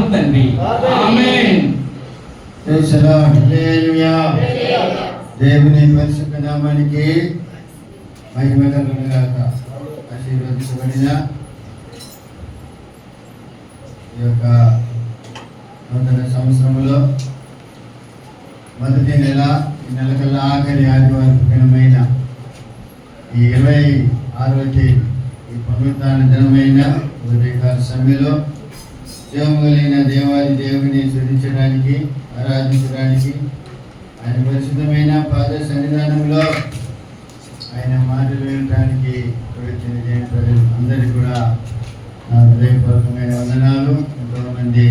నామమున తండ్రి. ఆమేన్. దేవుని పరిశుద్ధ నామానికి మహిమ కలుగును గాక. ఆశీర్వదించబడిన ఈ యొక్క నూతన సంవత్సరంలో మొదటి నెల, ఈ నెల కల్లా ఆఖరి ఆదివారం దినమైన ఈ 26వ తేదీ ఈ పునరుత్థాన దినమైన ఉదయకాల సమయంలో జీవము కలిగిన దేవాది దేవుని స్తుతించడానికి, ఆరాధించడానికి, ఆయన పరిశుద్ధమైన పాద సన్నిధానంలో ఆయన మాటలు వినడానికి వచ్చిన దేవుని ప్రజలు అందరికీ కూడా నా హృదయపూర్వకమైన వందనాలు. ఎంతోమంది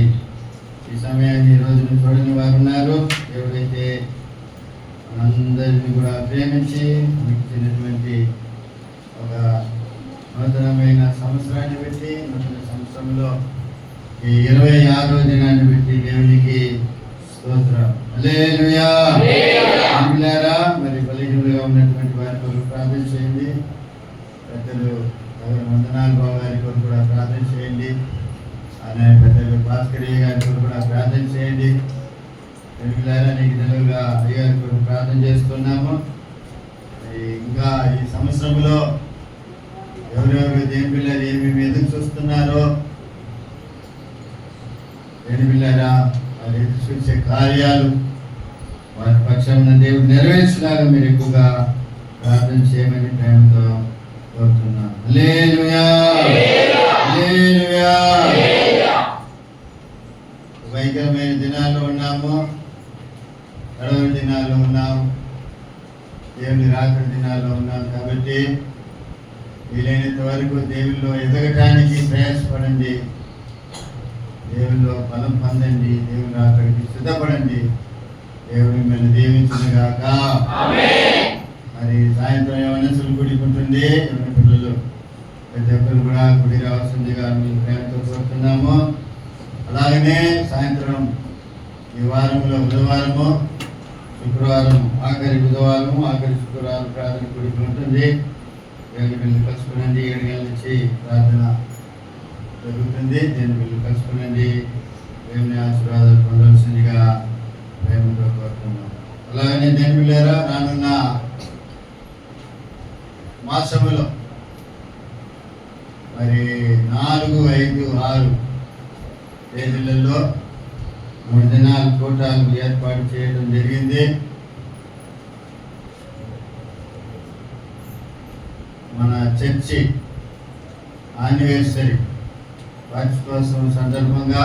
ఈ సమయాన్ని ఈ రోజును చూడని వారు ఉన్నారు. ఎవరైతే మనందరినీ కూడా ప్రేమించి ఇచ్చినటువంటి ఒక నూతనమైన సంవత్సరాన్ని పెట్టి, నూతన సంవత్సరంలో ఈ 26వ దినాన్ని పెట్టి దేవునికి స్తోత్రం. హల్లెలూయా. ఆమేన్. మరి బలిహీనులుగా ఉన్నటువంటి వారి కొరకు ప్రార్థన చేయండి. పెద్దలు వందనాలు బాబు గారి కొరకు కూడా ప్రార్థన చేయండి. అలాగే పెద్దలు భాస్కరయ్య గారి కొరకు కూడా ప్రార్థన చేయండి. నీకు తెలుగుగా అయ్యారి కొరకు ప్రార్థన చేస్తున్నాము. ఇంకా ఈ సంవత్సరంలో ఎవరెవరు దేని పిల్లలు ఏమేమి ఎదురు చూస్తున్నారో, దేని పిల్లరా వారు ఎదురు చూసే కార్యాలు వారి పక్షాన దేవుడు నెరవేర్చలాగా మీరు ఎక్కువగా ప్రార్థన చేయమని ప్రేమతో కోరుతున్నాను. హల్లెలూయా. హల్లెలూయా. భయంకరమైన దినాల్లో ఉన్నాము, గడవ దినాల్లో ఉన్నాము, దేవుని రాత్రి దినాల్లో ఉన్నాము. కాబట్టి వీలైనంత వరకు దేవుల్లో ఎదగటానికి ప్రయాసపడండి, దేవుల్లో బలం పొందండి, దేవుని అక్కడికి సిద్ధపడండి. దేవుని మిమ్మల్ని దీవించునుగాక. మరి సాయంత్రం యవనస్తులు గుడికి ఉంటుంది, యవన పిల్లలు ప్రతి ఒక్కరు కూడా గుడి రావాల్సిందిగా మేము ప్రేమతో కోరుతున్నాము. అలాగనే సాయంత్రం ఈ వారంలో బుధవారము, శుక్రవారం ఆఖరి బుధవారము, ఆఖరి శుక్రవారం ప్రార్థన గుడికి ఉంటుంది. దేవుని పిల్లలు కలుసుకునండి. 7 గంటల నుంచి ప్రార్థన జరుగుతుంది. దేవుని పిల్లలు కలుసుకునండి. దేవుని ఆశీర్వాదాలు పొందవలసిందిగా ప్రేమతో కోరుతున్నాం. అలాగనే దేవుని పిల్లరా రానున్న మాసములో మరి 4, 5, 6 తేదీలలో 3 దినాల కూటాలు ఏర్పాటు చేయడం జరిగింది. మన చర్చి యానివర్సరీ వార్షికోత్సవం సందర్భంగా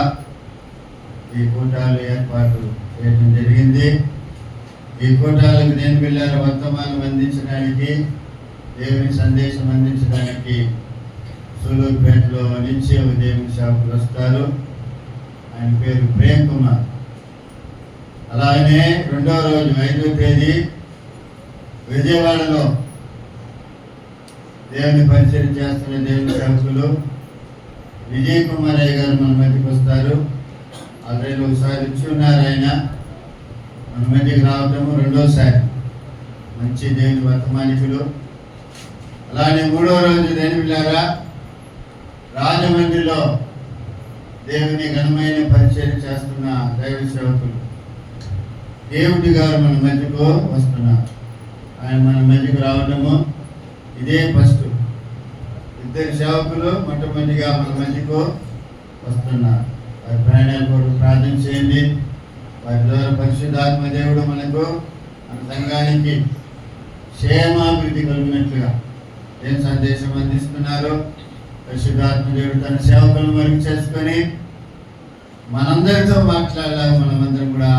ఈ కూటాలు ఏర్పాటు చేయడం జరిగింది. ఈ కూటాలకు దేని పిల్లల వర్తమానం అందించడానికి, దేవుని సందేశం అందించడానికి సూలూరుపేటలో నుంచి ఒక దేవుని సేవకులు వస్తారు. ఆయన పేరు ప్రేమ్ కుమార్. అలాగనే 2వ రోజు 5వ తేదీ విజయవాడలో దేవుని పరిచయం చేస్తున్న దేవుని సేవకులు విజయ్ కుమార్ అయ్య గారు మన మధ్యకి వస్తారు. ఆల్రెడీ ఒకసారి వచ్చి ఉన్నారు. ఆయన మన మధ్యకి రావటము 2వసారి. మంచి దేవుని వర్తమానికులు. అలానే 3వ రోజు దేని పిల్లారా రాజమండ్రిలో దేవుని ఘనమైన పరిచయం చేస్తున్న దైవ సేవకులు దేవుడి గారు మన మధ్యకు వస్తున్నారు. ఆయన మన మధ్యకు రావటము ఇదే ఫస్ట్. 2 సేవకులు మొట్టమొదటిగా మన మధ్యకు వస్తున్నారు. వారి ప్రయాణాల కొరకు ప్రార్థన చేయండి. వారి ద్వారా పరిశుద్ధాత్మ దేవుడు మనకు మన సంఘానికి క్షేమాభివృద్ధి కలిగినట్లుగా ఏం సందేశం అందిస్తున్నారో పరిశుద్ధాత్మ దేవుడు తన సేవకులను మరుగు చేసుకొని మనందరితో మాట్లాడాలి. మనమందరం కూడా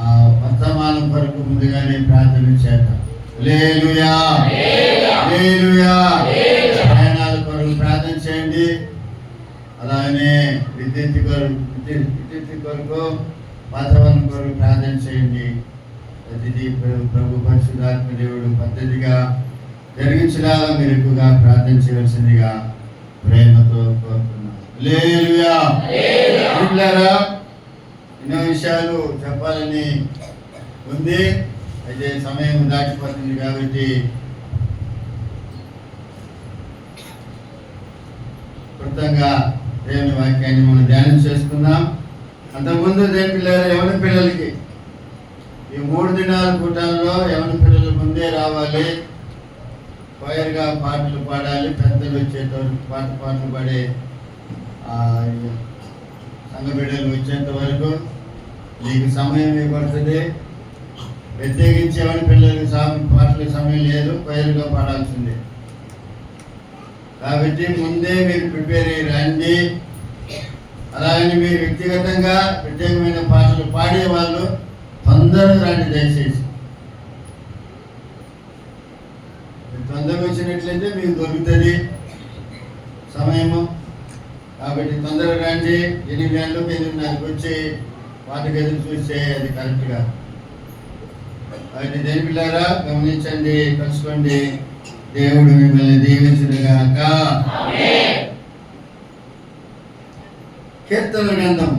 ఆ వర్తమానం కొరకు ముందుగానే ప్రార్థన చేద్దాం. హల్లెలూయా. హల్లెలూయా. ప్రయాణాల కొరకు ప్రార్థన చేయండి. అలాగనే విద్యుత్ కొరకు వాతావరణం కొరకు ప్రార్థన చేయండి. ప్రతిదీ ప్రభు పరిశుద్ధాత్మ దేవుడు పద్ధతిగా జరిగించలాగా మీరు ఎక్కువగా ప్రార్థన చేయవలసిందిగా ప్రేమతో కోరుతున్నాను. హల్లెలూయా. హల్లెలూయా. ఎన్నో విషయాలు చెప్పాలని ఉంది, అయితే సమయం దాటిపోతుంది కాబట్టి క్లుప్తంగా దేవుని వాక్యాన్ని మనం ధ్యానం చేసుకుందాం. అంతకుముందు దేవుని పిల్లలు యవన పిల్లలకి ఈ 3 దినాల కూటాల్లో యవన పిల్లలు ముందే రావాలి, ఫైర్గా పాటలు పాడాలి. పెద్దలు వచ్చేటవరకు పాటలు పాడే సంఘ బిడ్డలు వచ్చేంత వరకు మీకు సమయం ఇవ్వబడుతుంది. ప్రత్యేకించి యవన పిల్లలకి పాటలకు సమయం లేదు, ఫైర్గా పాడాల్సిందే. కాబట్టి ముందే మీరు ప్రిపేర్ అయ్యి రండి. అలాగని మీరు వ్యక్తిగతంగా ప్రత్యేకమైన పాటలు పాడేవాళ్ళు తొందరగా రండి దయచేసి. తొందరగా వచ్చినట్లయితే మీకు దొరుకుతుంది సమయము. కాబట్టి తొందరగా రండి. 8 గంటలకు 8:30కి వచ్చి పాటకు ఎదురు చూస్తే అది కరెక్ట్గా. కాబట్టి దేని పిల్లారా గమనించండి, కలుసుకోండి. దేవుడు మిమ్మల్ని దీవించునుగాక. కీర్తన గ్రంథం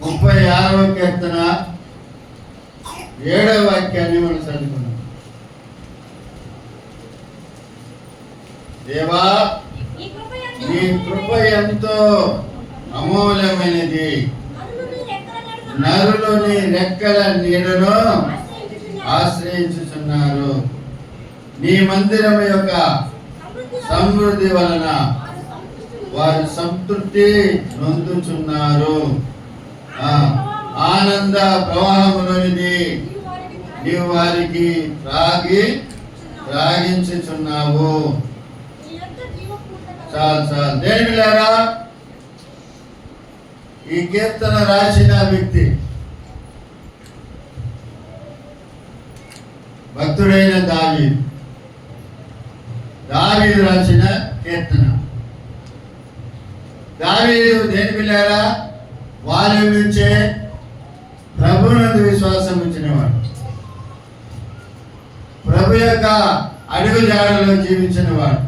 36వ కీర్తన 7వ వాక్యాన్ని మనం చదువుకున్నాం. దేవా, నీ కృప ఎంతో అమూల్యమైనది. నరులు నీ రెక్కల నీడను ఆశ్రయించుచున్నారు. నీ మందిరం యొక్క సమృద్ధి వలన వారు సంతృప్తి నొందుచున్నారు. ఆనంద ప్రవాహములోనిది నీవు వారికి త్రాగించుచున్నావు. చాలు. దేని పిల్లారా, ఈ కీర్తన రాసిన వ్యక్తి భక్తుడైన దావీదు రాసిన కీర్తన. దావీదు దేని పిల్లారా వాళ్ళ నుంచే ప్రభువునందు విశ్వాసం ఉంచినవాడు, ప్రభు యొక్క అడుగు జాడలో జీవించినవాడు,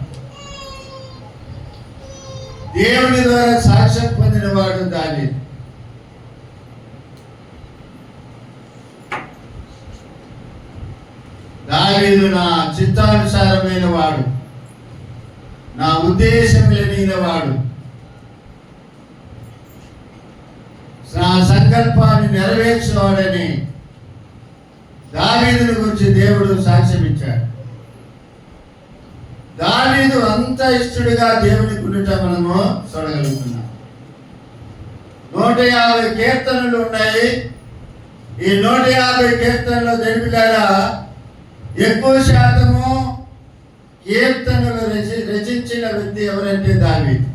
దేవుని ద్వారా సాక్ష్యం పొందినవాడు దావీదు. దావీదు నా చిత్తానుసారమైన వాడు, నా ఉద్దేశం లేని వాడు, నా సంకల్పాన్ని నెరవేర్చేవాడని దావీదుని గురించి దేవుడు సాక్ష్యం ఇచ్చాడు. దావీదు అంత ఇష్టడుగా దేవుని గుండట మనము చూడగలుగుతున్నాం. 150 కీర్తనలు ఉన్నాయి. ఈ 150 కీర్తనలో తెలిపిలారా ఎక్కువ శాతము కీర్తనలు రచించిన వ్యక్తి ఎవరంటే దావీదు.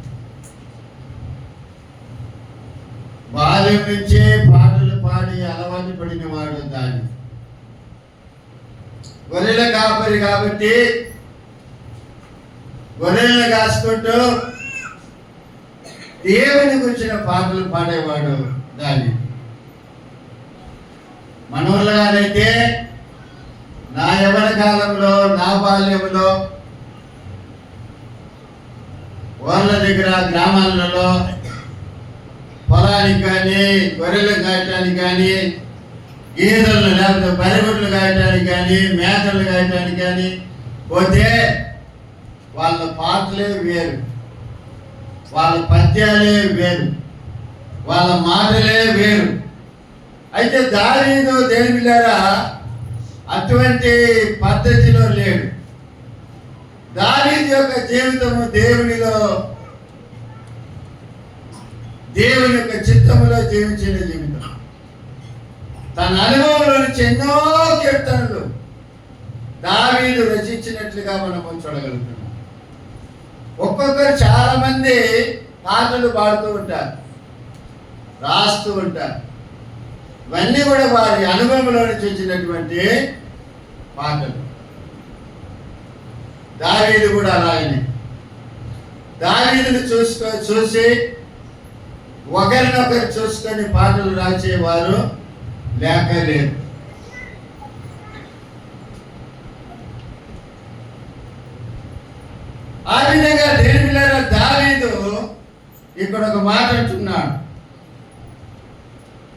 బాల్యం నుంచే పాటలు పాడి అలవాటు పడిన వాడు దావీదు. గొర్రెల కాపరి కాబట్టి గొర్రెలను కాసుకుంటూ దేవుని గురించిన పాటలు పాడేవాడు దావీదు. మనోళ్ళగానైతే నా యవ్వన కాలంలో, నా బాల్యంలో వాళ్ళ దగ్గర గ్రామాలలో పొలానికి కానీ, గొర్రెలు కాయటానికి కానీ, గీదలను లేకపోతే బరిగొడ్లు కాయటానికి కానీ, మేకలు కాయటానికి కానీ పోతే వాళ్ళ పాటలే వేరు, వాళ్ళ పద్యాలే వేరు, వాళ్ళ మాటలే వేరు. అయితే దావీదు దేని పిల్లారా అటువంటి పద్ధతిలో లేడు. దావీదు యొక్క జీవితము దేవుని యొక్క చిత్తములో జీవించిన జీవితం. తన అనుభవంలో నుంచి ఎన్నో కీర్తనలు దావీదు రచించినట్లుగా మనము చూడగలుగుతున్నాం. ఒక్కొక్కరు చాలా మంది పాటలు పాడుతూ ఉంటారు, రాస్తూ ఉంటారు. ఇవన్నీ కూడా వారి అనుభవంలో నుంచి వచ్చినటువంటి పాటలు. దావీదు కూడా అలాగనే దావీదుని చూసి ఒకరినొకరు చూసుకొని పాటలు రాసేవారు లేకలేదు. ఆ విధంగా దేని పిల్లల దావీదు ఇక్కడ ఒక మాట అంటున్నాడు,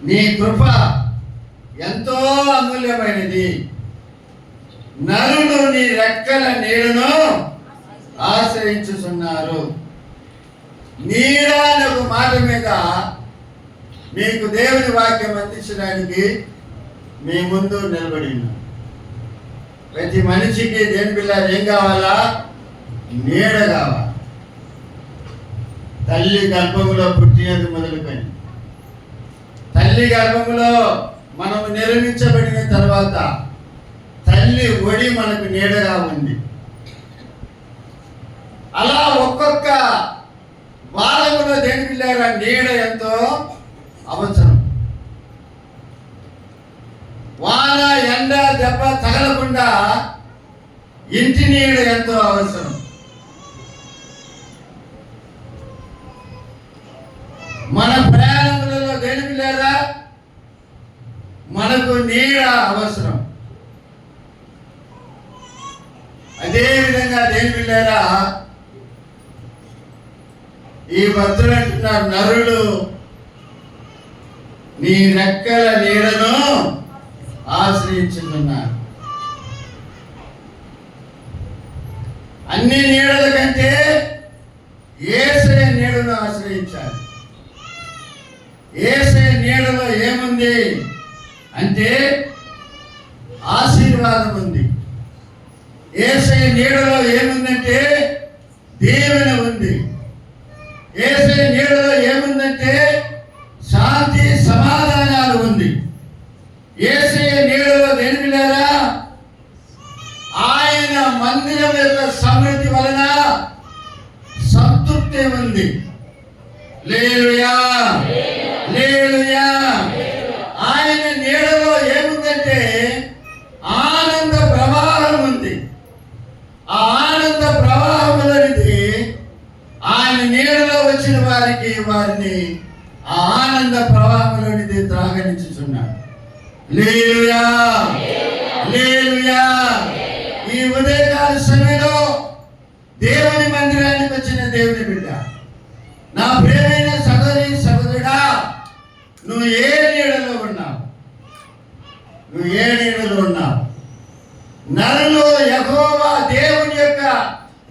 నీ కృప ఎంతో అమూల్యమైనది, నరులు నీ రెక్కల నీడను ఆశ్రయించుచున్నారు. నీడ అనే ఒక మాట మీద మీకు దేవుని వాక్యం అందించడానికి మీ ముందు నిలబడి ఉన్నాం. ప్రతి మనిషికి దేని పిల్ల ఏం కావాలా? నీడ కావాలి. తల్లి గర్భములో పుట్టినది మొదలుకొని తల్లి గర్భములో మనము నిర్మించబడిన తర్వాత తల్లి ఒడి మనకు నీడగా ఉంది. అలా ఒక్కొక్క వారములో దేని పిల్లారా నీడ ఎంతో అవసరం. వాన ఎండ దెబ్బ తగలకుండా ఇంటి నీడ ఎంతో అవసరం. మన ప్రయాణములలో దేని పిల్లారా మనకు నీడ అవసరం. అదేవిధంగా దేని పిల్లారా ఈ భక్తులు అంటున్నారు, నరులు నీ రెక్కల నీడను ఆశ్రయించుతున్నారు. అన్ని నీడల కంటే యేసయ్య నీడను ఆశ్రయించాలి. యేసయ్య నీడలో ఏముంది అంటే ఆశీర్వాదం ఉంది. యేసయ్య నీడలో ఏముందంటే దీవెన ఉంది. యేసయ్య నీడలో ఏముందంటే శాంతి సమాధానాలు ఉంది. యేసయ్య నీడలో దేనిలారా ఆయన మందిరం యొక్క సమృద్ధి వలన సంతృప్తి ఉంది. హల్లెలూయా, హల్లెలూయా. ఆయన నీడలో ఏముందంటే ఆనంద ప్రవాహం ఉంది. ఆ ఆనంద ప్రవాహంలోనిది ఆయన నీడలో వచ్చిన వారిని ఆ ఆనంద ప్రవాహంలోనిది త్రాగనించుచున్నాడు. హల్లెలూయా, హల్లెలూయా. ఈ ఉదయకాల సమయంలో దేవుని మందిరానికి వచ్చిన దేవుని బిడ్డ, నా ప్రియమైన సహోదరి సహోదరుడా, నువ్వు ఏ నీడలో ఉన్నావు? నువ్వు ఏ నీడలో ఉన్నావు? నరులు యెహోవా దేవుని యొక్క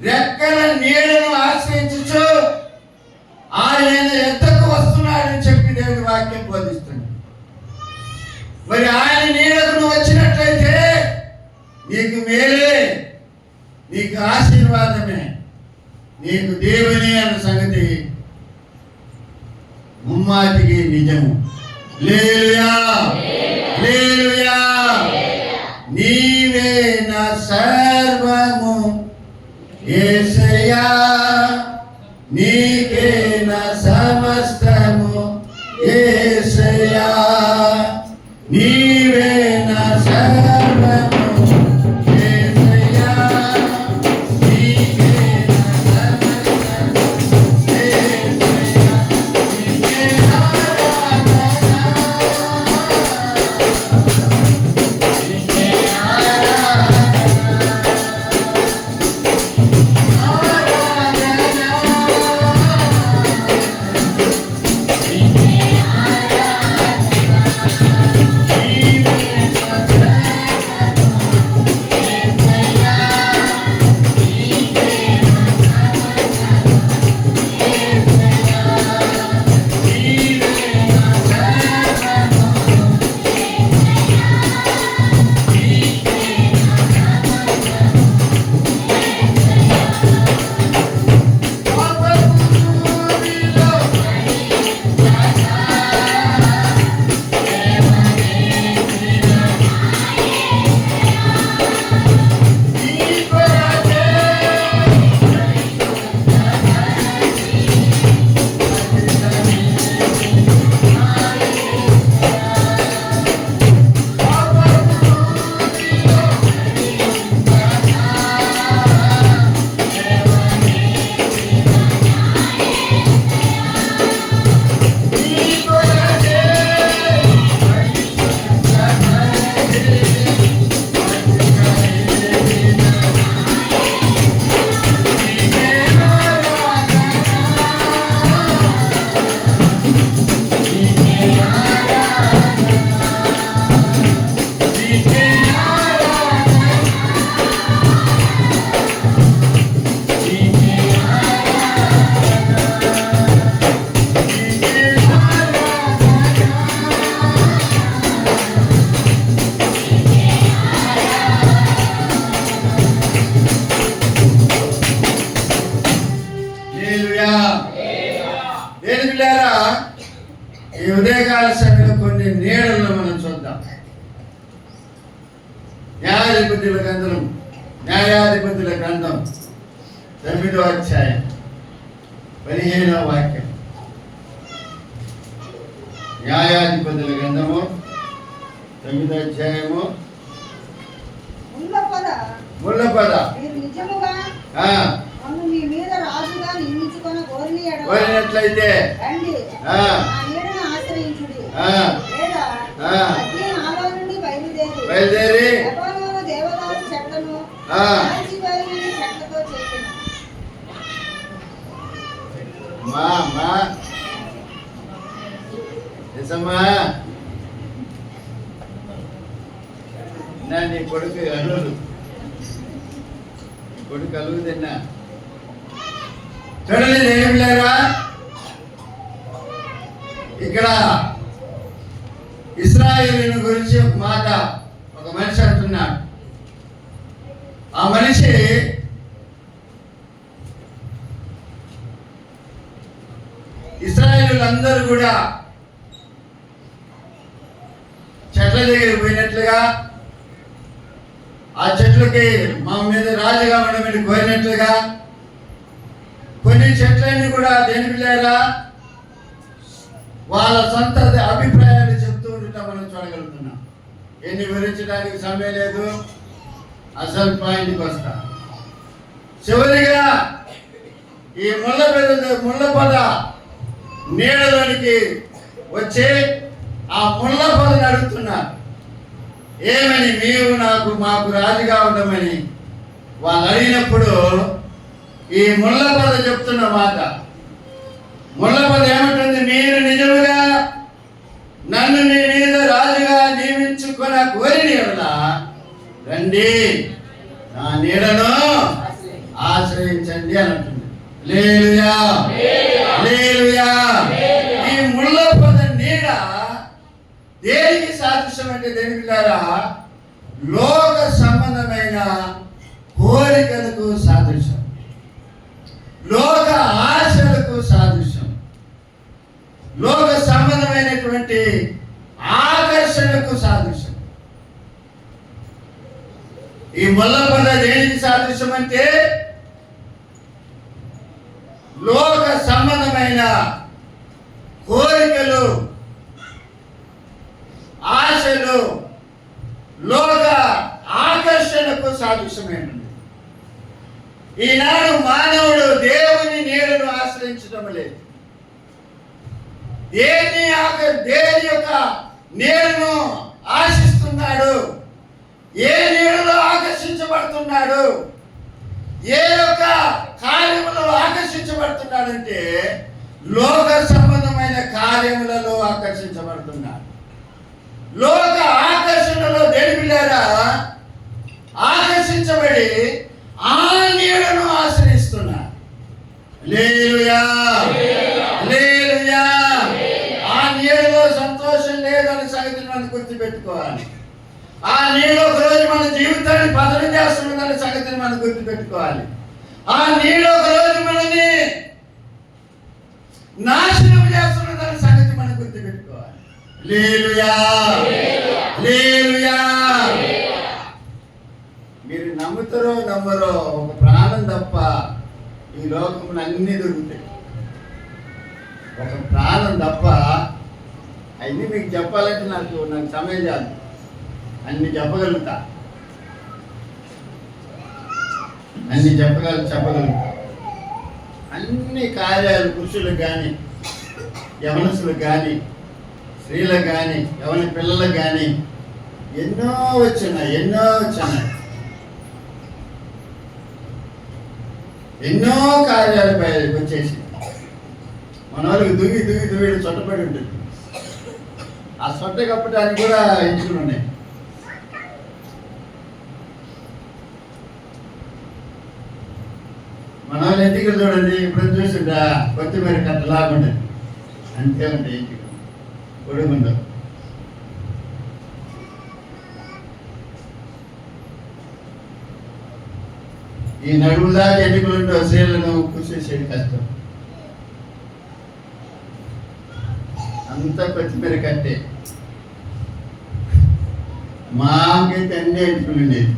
రెక్కల నీడను ఆశ్రయించు ఆయన ఎద్దకు వస్తున్నాడని చెప్పి దేవుని వాక్యం బోధిస్తుంది. మరి ఆయన నీడకు నువ్వు వచ్చినట్లయితే నీకు మేలే, నీకు ఆశీర్వాదమే, నీకు దేవుని అన్న సంగతి ముమ్మాటికి నిజము. హల్లెలూయా, హల్లెలూయా. నీవే నా సర్వము యేసయ్యా, నీకే నా సమస్తము యేసయ్యా, నీవే నా సర్వము యేసయ్యా, నీకే నా సమస్తము యేసయ్యా, నీకే ఆరాధన. దేవులారా, ఈ ఉదయకాల సమయంలో కొన్ని నీడలను మనం చూద్దాం. న్యాయాధిపతుల గ్రంథం 9వ అధ్యాయం 15వ వాక్యం. న్యాయాధిపతుల గ్రంథము 9వ అధ్యాయము ముళ్ళపద. కోరినట్లయితే బయలుదేరి నీ కొడుకు అలుగుతున్నా చూడండి దేవులారా, ఇక్కడ ఇశ్రాయేలును గురించి ఒక మాట ఒక మనిషి అంటున్నాడు. ఆ మనిషి ఇశ్రాయేలులందరూ కూడా చెట్ల దగ్గర పోయినట్లుగా, ఆ చెట్లకి మా మీద రాజుగా ఉండమని కోరినట్లుగా, కొన్ని చెట్లన్నీ కూడా దేని పిల్లారా వాళ్ళ సొంత అభిప్రాయాలు చెప్తూ ఉండటం మనం చూడగలుగుతున్నాం. ఎన్ని వివరించడానికి సమయం లేదు, అసలు పాయింట్కి వస్తా. చివరిగా ఈ ముళ్ళపొద నీడలోనికి వచ్చి ఆ ముళ్ళపొదను అడుగుతున్నారు, ఏమని నీవు మాకు రాజుగా ఉండమని వాళ్ళు అడిగినప్పుడు ఈ ముళ్ళపొద చెప్తున్న మాట, ముళ్ళపొద ఏమంటుంది, మీరు నిజముగా నన్ను మీ మీద రాజుగా నియమించుకున్న కోరిన యెడల రండి, నా నీడను ఆశ్రయించండి అని అంటుంది. హల్లెలూయా, హల్లెలూయా. ఈ ముళ్ళపొద నీడ దేనికి సాదృశ్యం అంటే దేనికిలారా లోక సంబంధమైన కోరికలకు సాదృశ్యం, లోక ఆశలకు సాదృశ్యం, లోక సంబంధమైనటువంటి ఆకర్షణకు సాదృశ్యం. ఈ ముళ్ళపొద దేనికి సాదృశ్యం అంటే లోక సంబంధమైన కోరికలు, ఆశలు, లోక ఆకర్షణకు సాదృశ్యమైనది. ఈనాడు మానవుడు దేవుని నీడను ఆశ్రయించడం లేదు. దేని యొక్క నీడను ఆశిస్తున్నాడు, ఏ నీడలో ఆకర్షించబడుతున్నాడు, ఏ యొక్క కార్యములో ఆకర్షించబడుతున్నాడంటే లోక సంబంధమైన కార్యములలో ఆకర్షించబడుతున్నాడు. లోక ఆకర్షణలో దేనిపిల్లారా ఆకర్షించబడి ఆ నీడను ఆశ్రయిస్తున్నారు. హల్లెలూయా, హల్లెలూయా. ఆ నీడలో సంతోషం లేదని సంగతిని మనం గుర్తుపెట్టుకోవాలి. ఆ నీడ ఒక రోజు మన జీవితాన్ని పతనం చేస్తున్నదనే సంగతిని మనం గుర్తుపెట్టుకోవాలి. ఆ నీడ ఒక రోజు మనల్ని నాశనం చేస్తున్నదనే సంగతి మనం గుర్తుపెట్టుకోవాలి. హల్లెలూయా, హల్లెలూయా. మీరు నమ్ముతారో నమ్మరో ఒక ప్రాణం తప్ప ఈ లోకంలో అన్నీ దొరుకుతాయి. ఒక ప్రాణం తప్ప అన్నీ మీకు చెప్పాలంటే నాకు సమయం చాలు, అన్ని చెప్పగలుగుతా, అన్ని చెప్పగలుగుతా. అన్ని కార్యాలు పురుషులకు కానీ యవనస్తులకు కానీ స్త్రీలకు కానీ యవన పిల్లలకు కానీ ఎన్నో వచ్చినాయి, ఎన్నో కార్యాలు వచ్చేసి మన వాళ్ళకి దువ్వి చొట్టపడి ఉంటుంది. ఆ సొట్ట కప్పడానికి కూడా ఎంచుకుని ఉన్నాయి. మన వాళ్ళు ఎంటికలు చూడండి, ఇప్పుడు చూసిండా కొత్తిమీర కట్ట లాగుండదు, అంతే ఉంటాయి ఎంటికలు, పొడుగుండవు. ఈ నడుములా ఎంటికలు ఉంటే స్త్రీలను కూర్చేసేది కష్టం. అంతా కొత్తిమీర కట్టే. మాకైతే అన్నీ ఎంచుకుని ఉండేది.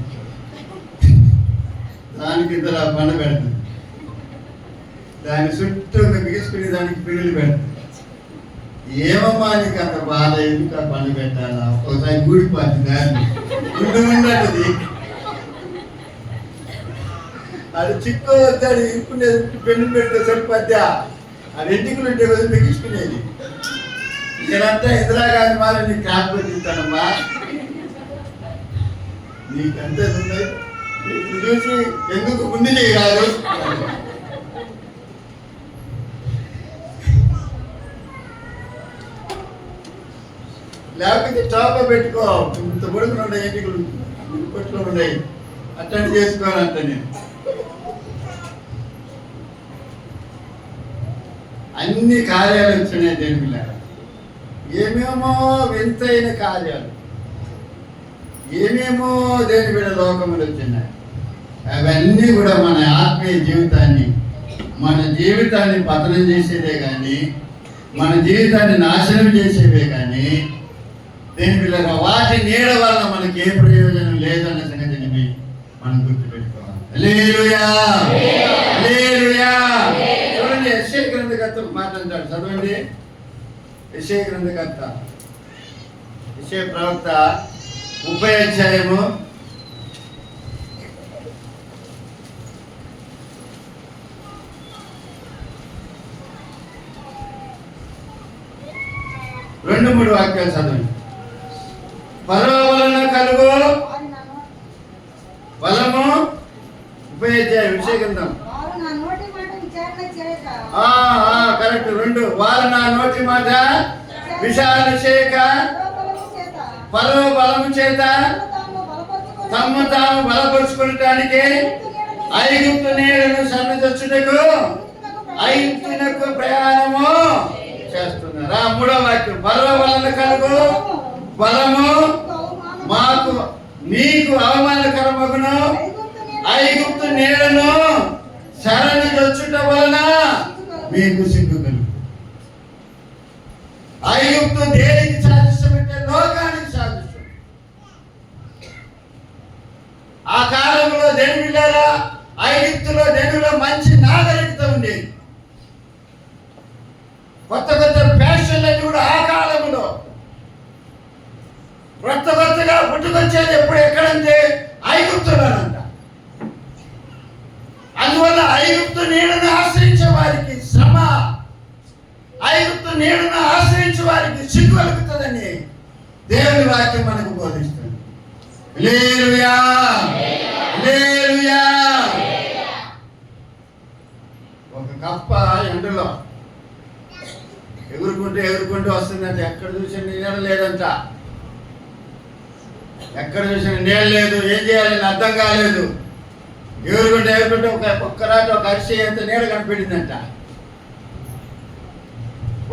దానికి ఇద్దరు ఆ పండు పెడుతుంది, దాని చుట్టూ బిగించుకుని దానికి పిల్లలు పెడుతుంది. ఏమమ్మా నీకు అంత బాధ, ఎందుకు ఆ పండు పెట్టాలా? ఒకసారి గూడిపోతుంది దాన్ని ఉండది. అది చిక్కు వచ్చాడు ఇంకునేది, పెన్ను పెడితే సరిపోద్దా? అది ఎంటికలు ఉంటే కదా బిగించుకునేది. నేనంతా ఇందిరాగాంధీ మారి నీకు క్యాప్ పెట్టిస్తానమ్మా, నీకంతే ఉన్నాయి, నీకు చూసి ఎందుకు ముందు చేయరాదు? లేకపోతే చాప పెట్టుకో, ఇంత పొడుగులు ఉన్నాయి, ఎంటికలు కొట్లో ఉన్నాయి, అటెండ్ చేసుకోవాలంట. నేను అన్ని కార్యాలు వచ్చినాయి దేవుళ్ళ, ఏమేమో వింతైన కార్యాలు, ఏమేమో దేని బిడ్డ లోకములు వచ్చినాయి. అవన్నీ కూడా మన ఆత్మీయ జీవితాన్ని, మన జీవితాన్ని పతనం చేసేదే కానీ, మన జీవితాన్ని నాశనం చేసేవే కానీ, దేని బిడ్డగా వాటి నీడ వల్ల మనకి ఏ ప్రయోజనం లేదన్న సంగతిని మనం గుర్తుపెట్టుకోవాలి. హల్లెలూయా, హల్లెలూయా. చూడండి, యెషయా గ్రంథకర్త మాట్లాడతాడు, చదవండి. యెషయా గ్రంథకర్త, యెషయా ప్రవక్త 30వ అధ్యాయము 2-3 వాక్యాలు చదవండి. ఫరో వలన కలుగు బలము, 30వ అధ్యాయం యెషయా గ్రంథం. కరెక్ట్. 2, వారు నా నోటి మాట విచారణ చేయక ఫరో బలము చేత తమ్ము తాము బలపరుచుకునటానికి ఐగుప్తు నీళ్లను సన్నదొచ్చుటకు ఐగుప్తునకు ప్రయాణము చేస్తున్నారు. 3వ వాక్యం, ఫరో వలన కలుగు బలము మాకు నీకు అవమానకరమగును, ఐగుప్తు నీళ్లను సరళిదొచ్చుట వలన మీకు సిగ్గు కలుగు. ఐగుప్తు దేనికి సాదృశ్యం అంటే లోకానికి సాదృశ్యం. ఆ కాలంలో దేవుళ్ళారా, ఐగుప్తులో దేవుళ్ళ మంచి నాగరికత ఉండేది. కొత్త కొత్త ఫ్యాషన్లన్నీ కూడా ఆ కాలంలో కొత్తగా పుట్టుకొచ్చేది ఎప్పుడు ఎక్కడంటే ఐగుప్తులోనంట. అందువల్ల ఐగుప్తు నీడను ఆశ్రయించే వారికి శ్రమ, ఐగుప్తు నీడను ఆశ్రయించే వారికి సిగ్గు కలుగుతుందని దేవుని వాక్యం మనకు బోధిస్తుంది. హల్లెలూయా, హల్లెలూయా. ఒక కప్ప ఎండలో ఎగురుకుంటూ వస్తుందంట. ఎక్కడ చూసిన నీడ లేదంట, ఎక్కడ చూసిన నీడ లేదు. ఏం చేయాలని అర్థం కాలేదు. ఎగురుకుంటే ఒక్కరాటి ఒక అరిసి ఎంత నీడ కనిపెట్టిందంట.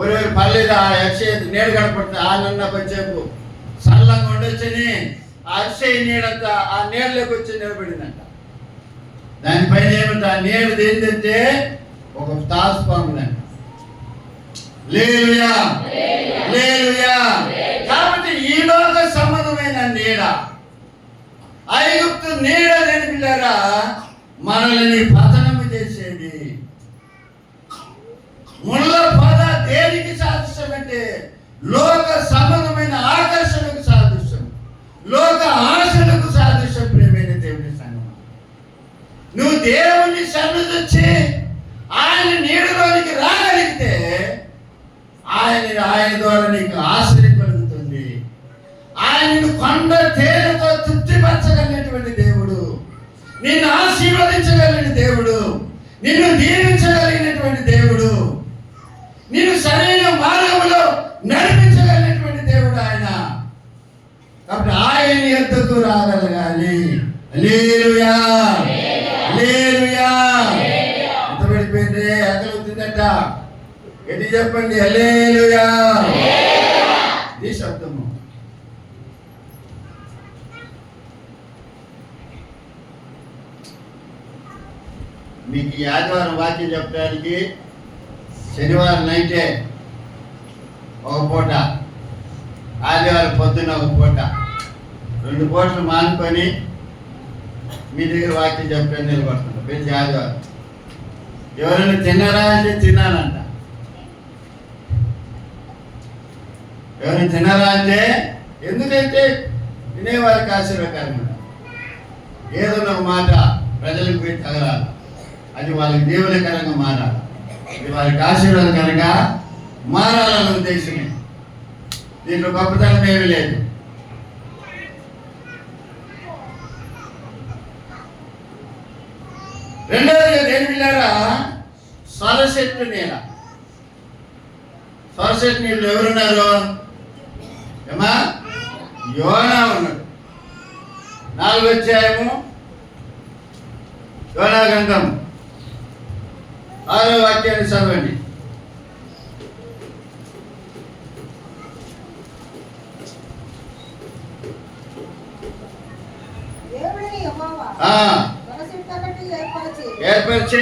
ఒరేరు పర్లేదు, ఆ అరిసి ఎంత నీడ కనపడుతుంది. ఆనన్న కొంచెంసేపు సల్లంగా ఉండొచ్చని ఆ అరిసి నీడంత ఆ నీడలోకి వచ్చి నిలబడిందంట. దానిపైన ఏమంట, ఆ నీడది ఏంటంటే ఒక తాసుపాముదంట. హల్లెలూయా, హల్లెలూయా. కాబట్టి ఈ లోక సంబంధమైన నీడ, ఐగుప్తు నీడ పిల్లరా మనల్ని పతనము చేసేది. ముళ్ళ పద దేనికి సాదృశ్యం అంటే లోక సంబంధమైన ఆకర్షణకు సాదృశ్యం, లోక ఆశలకు సాదృశ్యం. ప్రేమైన దేవుని సంగమం, నువ్వు దేవుని సన్నిధించి ఆయన నీడలోనికి రాగలిగితే ఆయన ద్వారా నీకు ఆశ్రయం కలుగుతుంది. ఆయనను కొండ తేనెతో తృప్తిపరచగలిగినటువంటి దేవుడు, నిన్ను ఆశీర్వదించగలిగిన దేవుడు, నిన్ను దీవించగలిగినటువంటి దేవుడు, నిన్ను సరైన మార్గంలో నడిపించగలిగినటువంటి దేవుడు ఆయన. కాబట్టి ఆయన యొద్దకు రాగలగాలి. హల్లెలూయా, హల్లెలూయా. ఎంత పడిపోయింది, ఎక్కడ అవుతుందట, ఎది చెప్పండి. హల్లెలూయా. ఈ శబ్దము మీకు ఈ ఆదివారం వాక్యం చెప్పడానికి శనివారం నైటే ఒక పూట, ఆదివారం పొద్దున్న ఒక పూట, 2 పూటలు మానుకొని మీ దగ్గర వాక్యం చెప్పని నిలబడుతున్నా. ప్రతి ఆదివారం ఎవరైనా తిన్నారా అంటే తిన్నానంట. ఎవరైనా తిన్నారా అంటే, ఎందుకంటే వినేవారికి ఆశీర్వాదకరంగా ఏదో ఒక మాట ప్రజలకు పోయి తగలాలి, అది వాళ్ళకి దీవెనకరంగా మారాలి, ఇది వారికి ఆశీర్వాదకరంగా మారాలన్న ఉద్దేశమే. దీంట్లో గొప్పతనం ఏమీ లేదు. రెండవదిగా దేని పిల్లారా, సొరచెట్టు నీడ. సొరచెట్టు నీళ్ళు ఎవరున్నారు? ఏమా యోనా ఉన్నాడు. 4వ అధ్యాయము యోనా గ్రంథం 6వ వాక్యాన్ని చదవండి. ఏర్పరిచి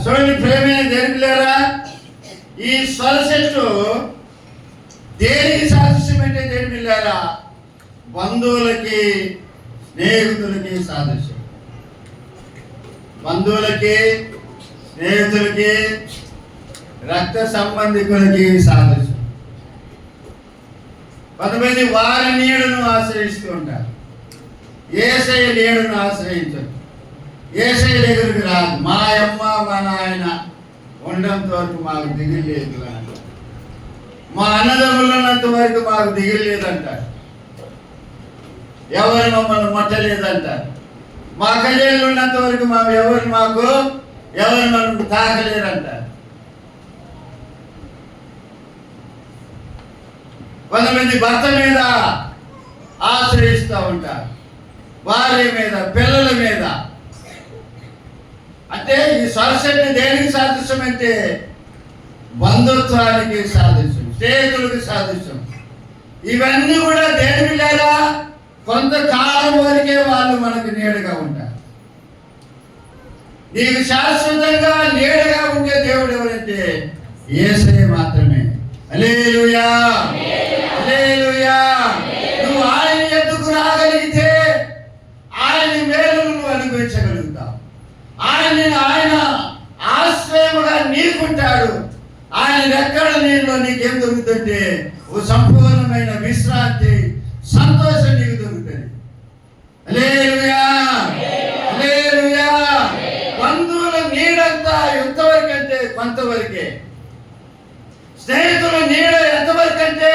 చూడండి ప్రేమైన దేనికిలేరా, ఈ సొరచెట్టు దేనికి సాదృశ్యం అంటే దేనికిలేరా, బంధువులకి స్నేహితులకి సాదృశ్యం. బంధువులకి స్నేహితులకి రక్త సంబంధికులకి సాదృశ్యం. కొంతమంది వారి నీడను ఆశ్రయిస్తూ ఉంటారు, యేసయ్య నీడను ఆశ్రయించరు. యేసయ్య దగ్గరికి రాదు. మా అమ్మ మా నాయన ఉండడంతో వరకు మాకు దిగులు లేదు అంటారు. మా అన్నదమ్ములు ఉన్నంత వరకు మాకు దిగులు లేదంటారు. ఎవరు మమ్మల్ని మొట్టలేదంటారు. మా కళ్యాణులు ఉన్నంత వరకు ఎవరు మనం తాకలేరంటారు. కొంతమంది భర్త మీద ఆశ్రయిస్తూ ఉంటారు, భార్య మీద, పిల్లల మీద. అంటే ఈ సొరచెట్టు దేనికి సాదృశ్యం అంటే బంధుత్వానికి సాదృశ్యం, స్నేహితులకి సాదృశ్యం. ఇవన్నీ కూడా దేనికి లేదా కొంతకాలం వరకే వాళ్ళు మనకు నీడగా ఉంటారు. నీకు శాశ్వతంగా నీడగా ఉండే దేవుడు ఎవరంటే యేసయ్య మాత్రమే. హల్లెలూయా, హల్లెలూయా. నువ్వు ఆయన ఎద్దుకు రాగలిగితే ఆయన మేలును నువ్వు అనుభవించగలుగుతావు. ఆయన ఆశ్రయముగా నీకుంటాడు. ఆయన ఎక్కడ నీకేం దొరుకుతుంటే ఓ సంపూర్ణమైన విశ్రాంతి, సంతోషం నీకు దొరుకుతుంది. హల్లెలూయా, హల్లెలూయా. బంధువుల నీడంతా ఎంతవరకు అంటే కొంతవరకే. స్నేహితుల నీడ ఎంతవరకు అంటే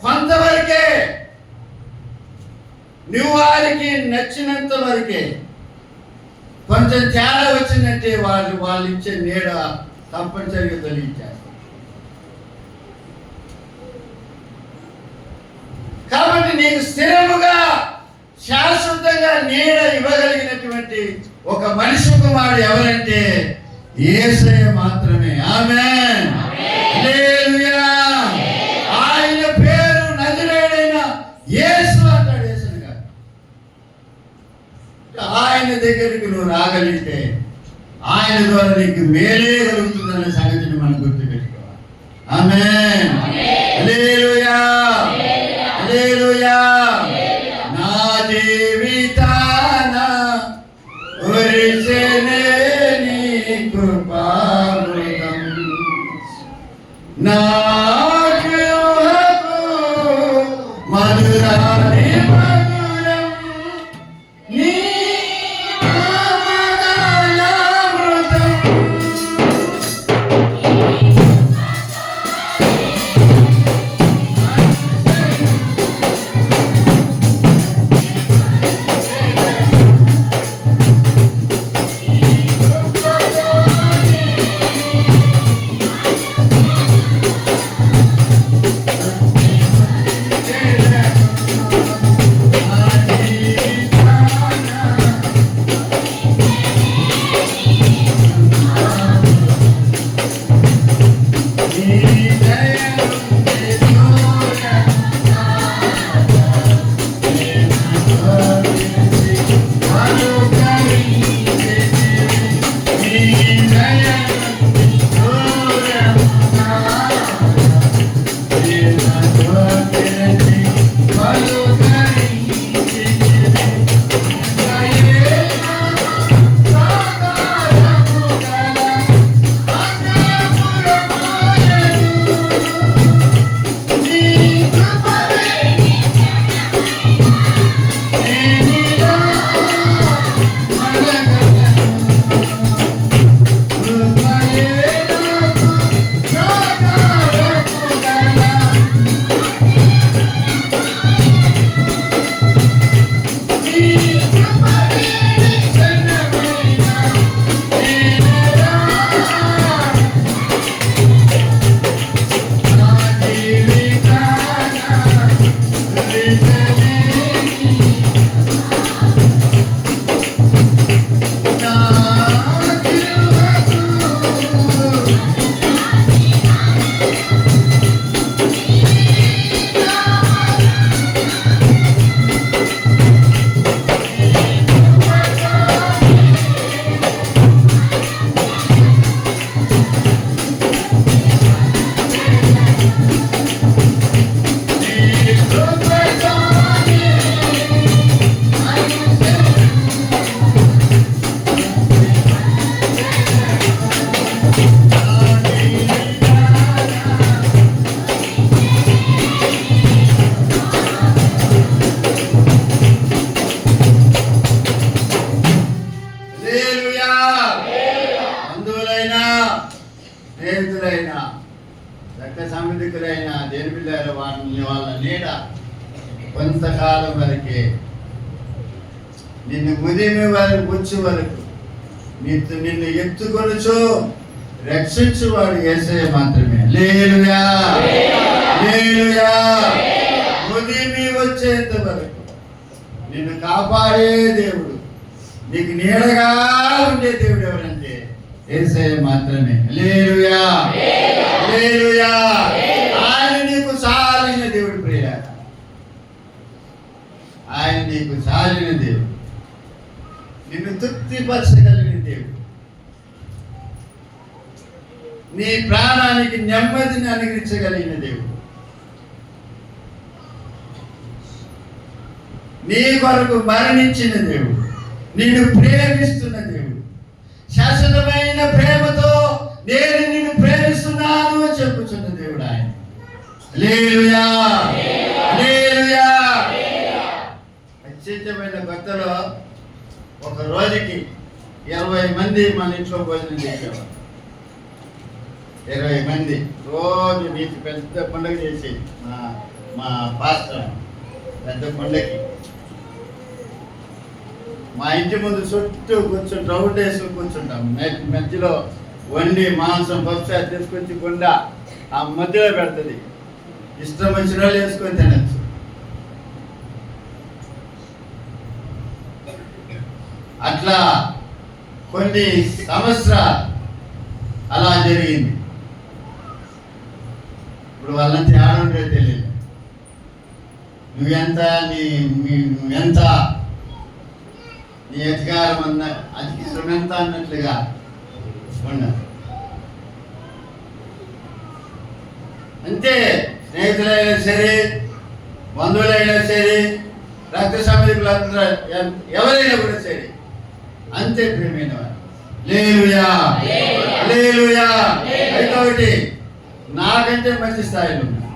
కొంతవరకే. నువ్వు వారికి నచ్చినంత వరకే. కొంచెం తేడా వచ్చిందంటే వాళ్ళు ఇచ్చే నీడ తప్పనిసరిగా తొలగించారు. కాబట్టి నీకు స్థిరముగా శాశ్వతంగా నీడ ఇవ్వగలిగినటువంటి ఒక మనిషి కుమారుడు ఎవరంటే యేసయ్య మాత్రమే. ఆమేన్, హల్లెలూయా. ఆయన పేరు నజరేయుడైన యేసు అంటాడు యేసుని గారు. ఆయన దగ్గరికి నువ్వు రాగలిగితే ఆయన ద్వారా నీకు మేలే కలుగుతుందనే సంగతిని మనం గుర్తుపెట్టుకోవాలి. ఆమేన్, హల్లెలూయా, హల్లెలూయా. నా జీవితాన కురిసెనే నీ కృపామృతం, నా కృపకు మధురాని మధురం నీ నామగానామృతం. కొంతకాలం వరకే, నిన్ను ముదిమి వరకు వచ్చే వరకు నిన్ను ఎత్తుకొనుచు రక్షించువాడు యేసయ్య మాత్రమే. హల్లెలూయా, హల్లెలూయా. ముదిమి వచ్చేంత వరకు నిన్ను కాపాడే దేవుడు, నీకు నీడగా ఉండే దేవుడు ఎవరంటే యేసయ్య మాత్రమే. హల్లెలూయా, హల్లెలూయా. ఆయన నీకు చాలిన దేవుడు ప్రియ, ఆయన నీకు చాలిన దేవుడు, నిన్ను తృప్తిపరచగలిగిన దేవుడు, నీ ప్రాణానికి నెమ్మదిని అనుగ్రహించగలిగిన దేవుడు, నీ కొరకు మరణించిన దేవుడు, నిన్ను ప్రేమిస్తున్న దేవుడు, శాశ్వతమైన ప్రేమతో నేను నిన్ను ప్రేమిస్తున్నాను అని చెప్పుచున్న దేవుడు ఆయన. హల్లెలూయా, హల్లెలూయా. ఖచ్చితమైన భక్తులు ఒక రోజుకి 20 మంది మన ఇంట్లో భోజనం చేసేవారు. 20 మంది రోజు నీకు పెద్ద పండుగ చేసేది మా పాస్టర్. పెద్ద పండుగకి మా ఇంటి ముందు చుట్టూ కూర్చొని రౌండ్ వేసుకుని కూర్చుంటాం. మధ్యలో వండి మాంసం పప్పు తీసుకొచ్చి గుండ ఆ మధ్యలో పెడుతుంది. ఇష్టం వచ్చిన వాళ్ళు వేసుకొని తినచ్చు. అట్లా కొన్ని సంవత్సరాలు అలా జరిగింది. ఇప్పుడు వాళ్ళంతా ఆడుంటే తెలియదు. నువ్వెంత నువ్వెంత నీ అధికారం అధికారం ఎంత అన్నట్లుగా ఉన్నారు. అంతే, స్నేహితులైనా సరే, బంధువులైనా సరే, రక్త సంబంధికులందరూ ఎవరైనా కూడా సరే అంతే ప్రేమైన వారు. హల్లెలూయా, హల్లెలూయా. అయితే ఒకటి, నాకంటే మంచి స్థాయిలో ఉన్నారు,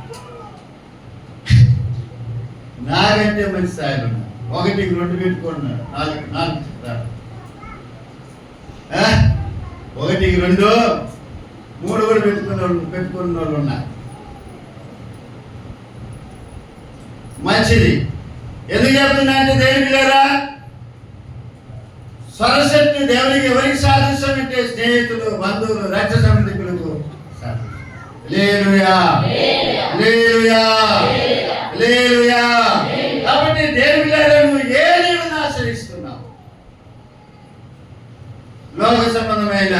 నాకంటే మంచి స్థాయిలో ఉన్నారు. 1కి 2 పెట్టుకున్నాడు, 4 చెప్తాడు. 1కి 2, 3 కూడా పెట్టుకున్న వాళ్ళు ఉన్నారు. మంచిది. ఎందుకు చెప్తున్నా అంటే దేవునికి లేరా సరస్వతి దేవునికి ఎవరికి సాదృశ్యం అంటే స్నేహితులు, బంధువులు, రక్త సంబంధికులకు. హల్లెలూయా, హల్లెలూయా, హల్లెలూయా. కాబట్టి దేవుని లేరా నువ్వు ఏ నీవుని ఆశ్రయిస్తున్నావు? లోక సంబంధమైన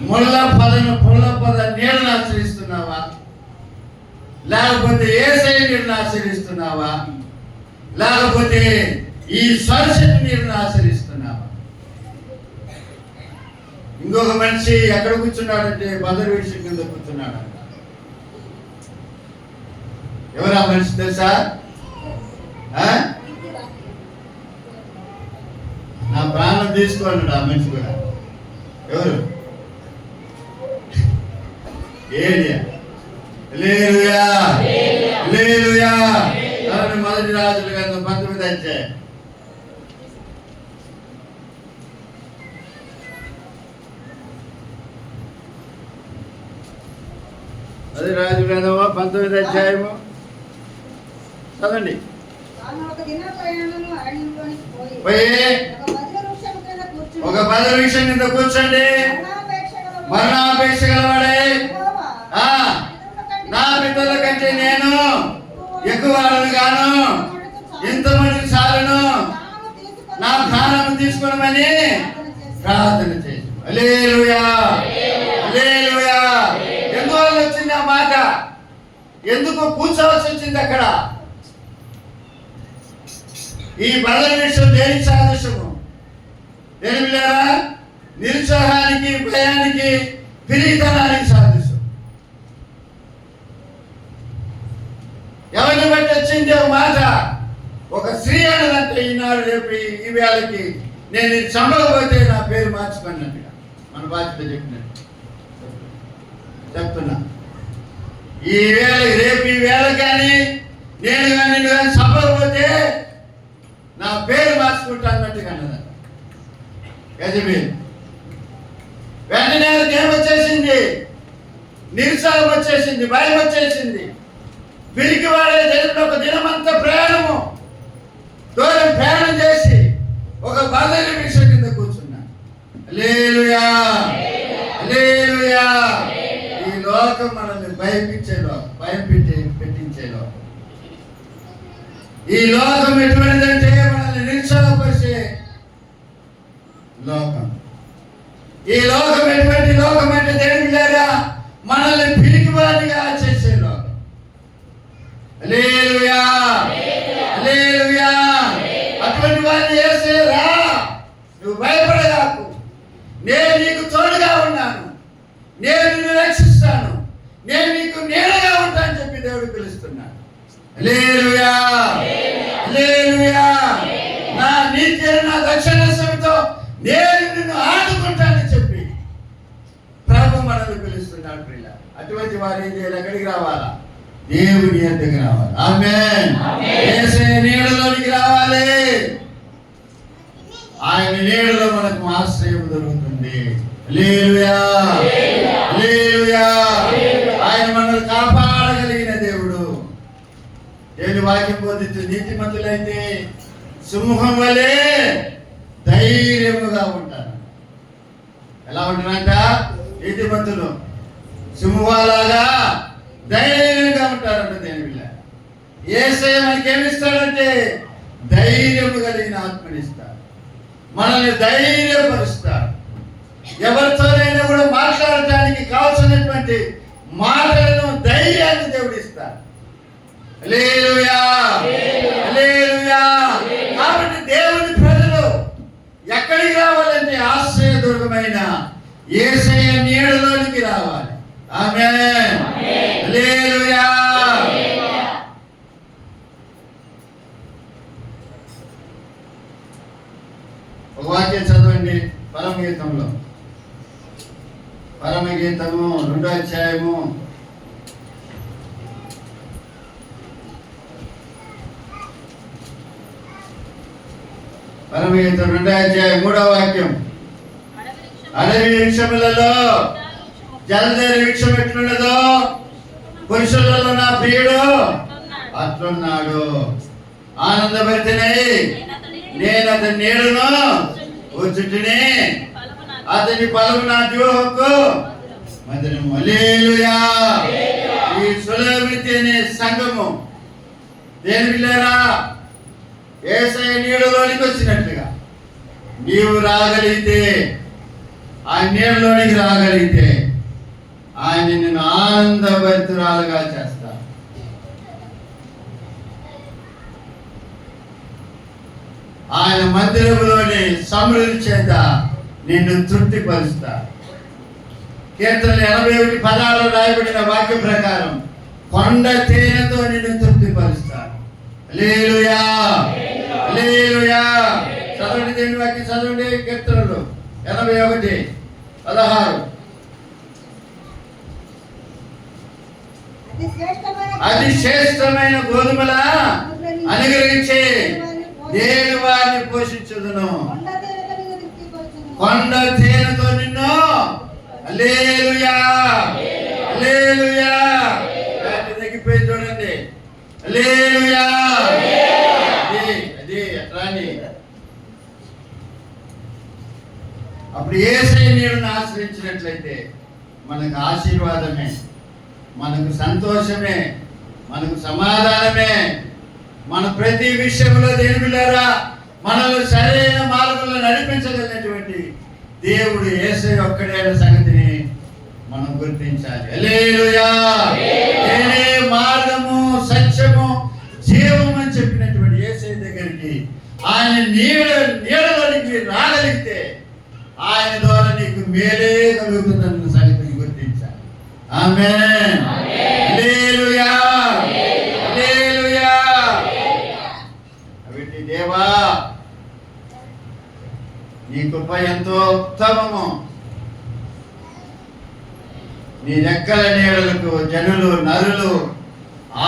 ముళ్ళ పద నీడను ఆశ్రయిస్తున్నావా? లేకపోతే యేసయ్య నీడను ఆశ్రయిస్తున్నావా? లేకపోతే ఈ సరస్వతి నీడను ఆశ్రయిస్తున్నావా? ఇంకొక మనిషి ఎక్కడ కూర్చున్నాడంటే బదరు విషయం కింద కూర్చున్నాడంట. ఎవరా మనిషి తెలుసా? నా ప్రాణం తీసుకోండి ఆ మనిషి కూడా. ఎవరు? ఏలియా. హల్లెలూయా, హల్లెలూయా. మొదటి రాజుల గ్రంథం 19వ అధ్యాయం. అది రాజు గ్రంథమా 19వ అధ్యాయము చదవండి. పోయి ఒక బదవృక్షం కింద కూర్చోండి, మరణాపేక్ష గలవాడే, నా పితరుల కంటే నేను ఎక్కువ గాను, ఇంతమందికి చాలను, నా ప్రాణం తీసుకోమని ప్రార్థన చేసి. హల్లెలూయా, హల్లెలూయా. ఎందువల్ల వచ్చింది ఆ మాట? ఎందుకు కూర్చోవలసి వచ్చింది అక్కడ? ఈ బదల విషయం దేనికి సాదృశ్యము? దేని లేరా నిరుత్సాహానికి, భయానికి, పిరిగితనానికి సాదృశ్యం. ఎవరిని బట్టి వచ్చింది ఒక మాట? ఒక స్త్రీ అన్నదంటే ఈనాడు రేపు ఈ వేళకి నేను చంపకపోతే నా పేరు మార్చుకున్నట్టుగా మన బాధ్యత చెప్పినట్టు చెప్తున్నా. ఈ వేళ రేపు ఈ వేళ కానీ నేను కానీ నిన్ను కానీ చంపకపోతే నా పేరు మార్చుకుంటా అన్నట్టుగా అన్నదంట యజబేల్. వెంటనే ఏమొచ్చేసింది? నిరుత్సాహం వచ్చేసింది, భయం వచ్చేసింది. పిరికి వాడే ఒక దినమంతా ప్రయాసం ఈ లోకం ఎటువంటిదంటే మనల్ని నిరుత్సాహపరిచే లోకం. ఈ లోకం ఎటువంటి లోకం అంటే దేవుడిలాగా మనల్ని పిరికివారిగా చేసే లోకం. హల్లెలూయా, హల్లెలూయా. అటువంటి వారిని యేసే రా, నువ్వు భయపడగాకు, నేను నీకు తోడుగా ఉన్నాను, నేను నిన్ను రక్షిస్తాను, నేను నీకు నీడగా ఉంటాను చెప్పి దేవుడు పిలుస్తున్నాడు. హల్లెలూయా, హల్లెలూయా. నా నీతి నా దక్షిణతో నేను నిన్ను ఆదుకుంటానని చెప్పి ప్రభు మనల్ని పిలుస్తున్నాడు. ప్రియుల, అటువంటి వారు ఏం చేయాలి? ఎక్కడికి రావాలా? దేవుని యొద్దకు రావాలి. ఆమేన్. యేసయ్య నీడలోనికి రావాలి. ఆయన నీడలో మనకు ఆశ్రయం దొరుకుతుంది. హల్లెలూయా, హల్లెలూయా. ఆయన మనల్ని కాపాడగలిగిన దేవుడు. దేవుని వాక్యం బోధించు నీతిమంతులైతే సింహం వలె ధైర్యముగా ఉంటారు. ఎలా ఉంటారంట? నీతిమంతులు సింహాలాగా ధైర్యంగా ఉంటారంట. దేని పిల్ల యేసయ్య మనకేమిస్తాడంటే ధైర్యము కలిగిన ఆత్మనిస్తాడు, మనల్ని ధైర్యపరుస్తాడు. ఎవరితోనైనా కూడా మాట్లాడటానికి కావాల్సినటువంటి మాటలను ధైర్యాన్ని దేవుడు ఇస్తాడు. హల్లెలూయా, హల్లెలూయా. కాబట్టి దేవుని ప్రజలు ఎక్కడికి రావాలంటే ఆశ్రయదుర్గమైన యేసయ్య నీడలోనికి రావాలి. ఆమేన్, హల్లెలూయా. ఒక వాక్యం చదవండి పరమగీతంలో. పరమగీతము 2వ అధ్యాయము 3వ వాక్యం. అడవి వృక్షములలో జలధరి వృక్షం ఎట్లున్నదో పురుషులలో నా ప్రియుడు అట్లున్నాడు. ఆనందభరితనై నేను అతని నీడను కూర్చుంటిని, అతని ఫలము నా జీవహక్కు మందిరము. హల్లెలూయా. ఈ సులభమితి అనే సంఘము దేని పిల్లరా యేసయ్య నీడలోనికి వచ్చినట్లుగా నీవు రాగలిగితే, ఆ నీడలోనికి రాగలిగితే ఆయన నిన్ను ఆనందభరితురాలుగా చేస్తాడు. ఆయన మందిరంలోని సమృద్ధి చేత నిన్ను తృప్తిపరుస్తాడు. కీర్తనలు 81 పదాలు రాయబడిన వాక్య ప్రకారం కొండ తేనెతో నిన్ను తృప్తిపరుస్తాడు. హల్లెలూయా, హల్లెలూయా. చదవండి దేవుని వాక్యం, చదవండి. కీర్తనలు 81:16. అది శ్రేష్టమైన గోధుమల అనుగ్రహించి నేను వారిని పోషించుదును, కొండ తేనెతో నిన్ను. హల్లెలూయా, హల్లెలూయా. తగ్గిపోయి చూడండి. హల్లెలూయా. అది అట్లాని అప్పుడు యేసయ్య నీడను ఆశ్రయించినట్లయితే మనకు ఆశీర్వాదమే, మనకు సంతోషమే, మనకు సమాధానమే. మన ప్రతి విషయంలో దేని బిడ్డలారా మనల్ని సరైన మార్గంలో నడిపించగలిగినటువంటి దేవుడు యేసయ్య ఒక్కడే అనే సంగతిని మనం గుర్తించాలి. హల్లెలూయా. నేనే మార్గము, సత్యము, జీవము అని చెప్పినటువంటి యేసయ్య దగ్గరికి ఆయన నీడలోనికి రాగలిగితే ఆయన ద్వారా నీకు మేలే కలుగుతుందన్న సంగతిని గుర్తించాలి. ఆమేన్, హల్లెలూయా, హల్లెలూయా. కాబట్టి దేవా నీ కృప ఎంతో ఉత్తమము, నీ రెక్కల నీడలకు జనులు నరులు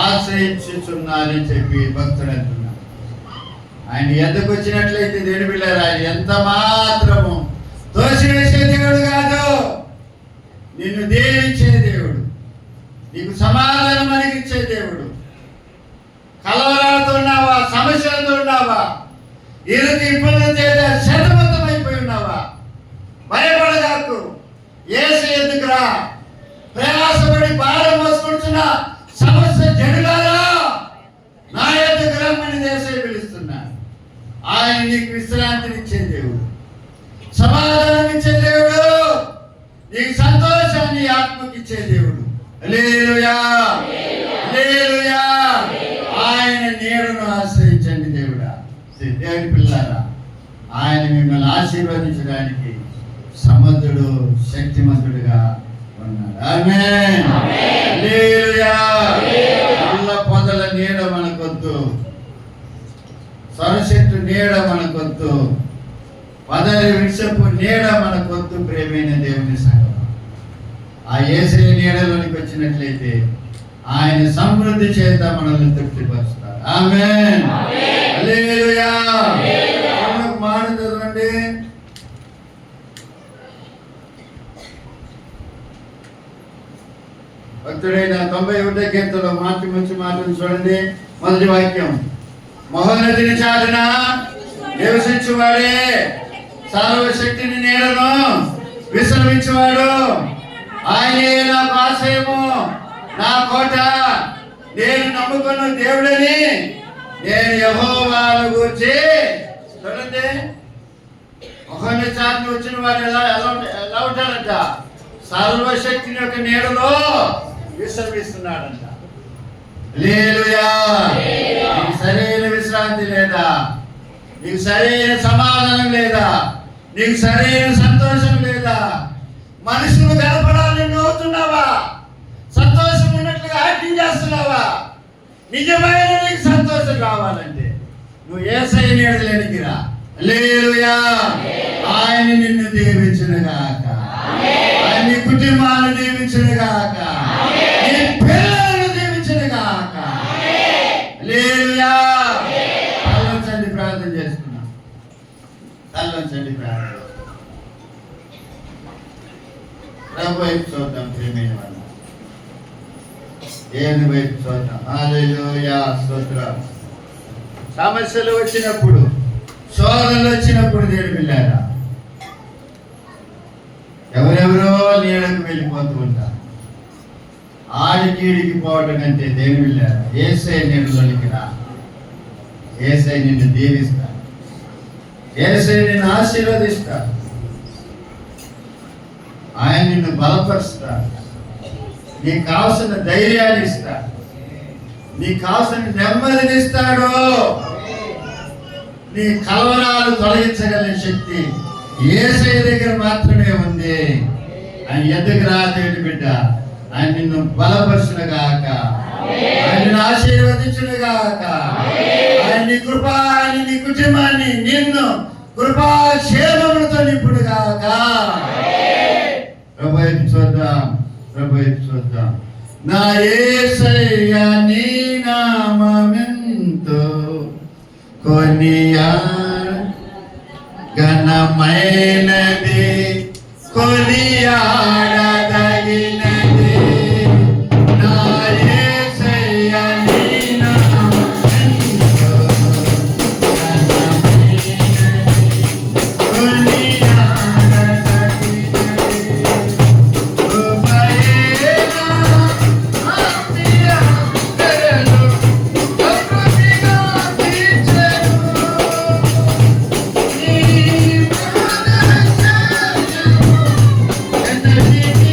ఆశ్రయించుచున్నారని చెప్పి భక్తుడు అంటున్నారు. ఆయన ఎందుకు వచ్చినట్లయితే దేవుని బిడ్డలారా ఆయన ఎంత మాత్రము తోసివేసే దేవుడు కాదు, నిన్ను దీవించే దేవుడు, నీకు సమాధానం కలిగించే దేవుడు. కలవరాలతో ఉన్నావా, సమస్యలతో ఉన్నావా, ఇరుకు ఇబ్బందుల చేత శతమతమైపోయి ఉన్నావా, భయపడగాకు. యేసయ్య ఎద్దుకు రా. ప్రయాసపడి భారం మోసుకుంటున్న సమస్య జనులారా నా ఎద్దుకు రమ్మని యేసయ్య పిలుస్తున్నాడు. ఆయన నీకు విశ్రాంతినిచ్చే దేవుడు, సమాధానం ఇచ్చే దేవుడు, నీకు సంతోషాన్ని ఆత్మకి ఇచ్చే దేవుడు. హల్లెలూయా, హల్లెలూయా. ఆయన నీడను ఆశ్రయించండి దేవుడా. దేవుని పిల్లారా, ఆయన మిమ్మల్ని ఆశీర్వదించడానికి సమర్థుడు, శక్తిమంతుడుగా ఉన్నాడు. ఆమేన్, హల్లెలూయా. ముళ్ళ పొదల నీడ మనకొద్దు, సరచెట్టు నీడ మనకొద్దు, పదరి వృక్షపు నీడ మనకొద్దు. ప్రేమైన దేవుని సంగమం, ఆ యేసయ్య నీడలోనికి వచ్చినట్లయితే ఆయన సమృద్ధి చేత మనల్ని తృప్తిపరుస్తాడు. ఆమేన్, హల్లెలూయా. మాట చదవండి. భక్తుడైన 91వ కీర్తనలో మంచి మాటను చూడండి. మొదటి వాక్యం, మహోన్నతిని చాటున నివసించువాడే, సర్వశక్తిని నీడను విశ్రమించువాడు. ఆయనే నాకు ఆశ్రయము, నా కోట, నేను నమ్ముకున్న దేవుడని నేను యెహోవాను గూర్చి. చూడండి, మహోన్నతి చాటున వచ్చిన వాడు ఎలా ఉంటాడంట? సర్వశక్తిని యొక్క నీడలో విశ్రమిస్తున్నాడంట. హల్లెలూయా. నీకు సరైన విశ్రాంతి లేదా? నీకు సరైన సమాధానం లేదా? నీకు సరైన సంతోషం లేదా? మనుషులు కనపడాలని నవ్వుతున్నావా? సంతోషం ఉన్నట్లుగా యాక్టింగ్ చేస్తున్నావా? నిజమైన నీకు సంతోషం కావాలంటే నువ్వు యేసయ్య నీడలోనికి రా. హల్లెలూయా. ఆయన నిన్ను దీవించునుగాక, ఆయన నీ కుటుంబాన్ని దీవించునుగాక, నీ పిల్లలను దీవించునుగాక. హల్లెలూయా. తలవంచండి, ప్రార్థన చేసుకున్నాం. తలవంచండి, ప్రార్థన. ప్రభు వైపు చూద్దాం. ప్రియమైన వాళ్ళ, దేవుని వైపు చూద్దాం. హల్లెలూయా, స్తోత్రం. సమస్యలు వచ్చినప్పుడు, శోధనలు వచ్చినప్పుడు దేవుని పిల్లారా, ఎవరెవరో నీడకు వెళ్ళిపోతూ ఉంటారు. ఆడికీడికి పోవటం కంటే దేవుని పిల్లారా, యేసయ్య నీడలోనికి రా. యేసయ్య నిన్ను దీవిస్తాడు, యేసయ్య నిన్ను ఆశీర్వదిస్తాడు, ఆయన నిన్ను బలపరుస్తాడు, నీకు కావలసిన ధైర్యాన్ని ఇస్తాడు, నీకు కావలసిన నెమ్మదిని ఇస్తాడు. నీ కలవరాలు తొలగించగలిగిన శక్తి యేసయ్య దగ్గర మాత్రమే ఉంది. ఆయన ఎద్దకు రా దేవుని బిడ్డ. ఆయన నిన్ను బలపరుచునుగాక, ఆయన నిన్ను ఆశీర్వదించునుగాక, ఆయన నీ కృప, ఆయన నీ కుటుంబాన్ని, నిన్ను కృపాక్షేమములతో నింపుడుగాక. ప్రభు వైపు చూద్దాం, ప్రభు వైపు చూద్దాం. నా యేసయ్య నీ నామమెంతో ఘనమైనది, కొనియాడదగినది. నా యేసయ్య నీ నామమెంతో ఘనమైనది, కొనియాడదగినది. కృపయేనా ఆత్మీయ కరలు అప్రతిగా తీర్చెను. నీ మహోన్నత ఎన్నటికీ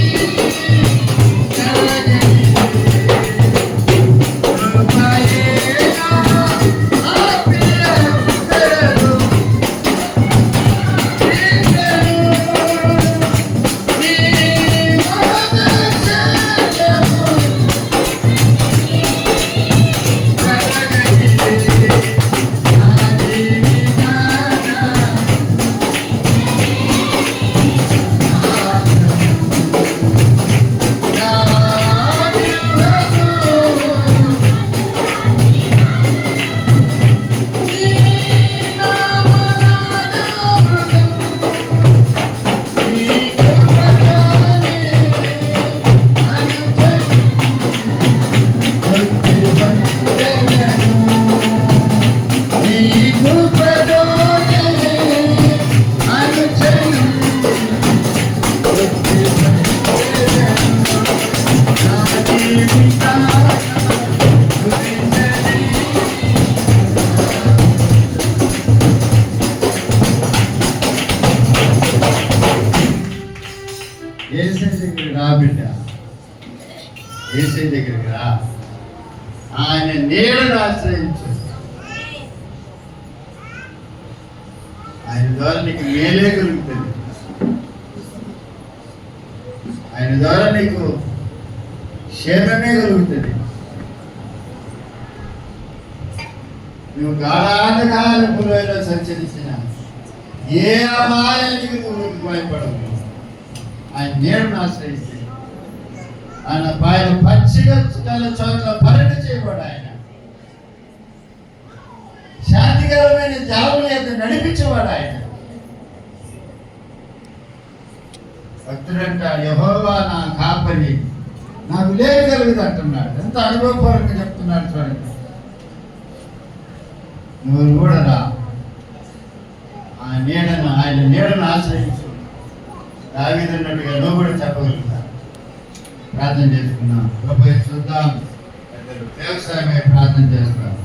బిడ్డ యేసయ్య దగ్గరికి రా, ఆయన నీడను ఆశ్రయించు. ఆయన ద్వారా నీకు మేలే కలుగుతుంది. ఆయన ద్వారా నీకు క్షేమమే కలుగుతుంది. నువ్వు గాఢాంధకారములో సంచరించిన ఏ అమాయానికి నువ్వు భయపడవు. ఆయన నీడను ఆశ్రయిస్తే ఆయన పచ్చిగా చోట్ల పర్యటన చేయబడు. ఆయన శాంతికరమైన జాబుల యొక్క నడిపించేవాడు. ఆయన భక్తుడంట, యెహోవా నా కాపరి, నాకు లేమి కలుగుతుంది అంటున్నాడు. ఎంత అనుభవపూర్వకంగా చెప్తున్నాడు చూడండి. నువ్వు కూడా రా, ఆయన నీడను ఆశ్రయించు. దావీదన్నట్టుగా నువ్వు కూడా చెప్పగలుగుతా. ప్రార్థన చేసుకున్నాం. చూద్దాం, వ్యవసాయమే ప్రార్థన చేస్తాం.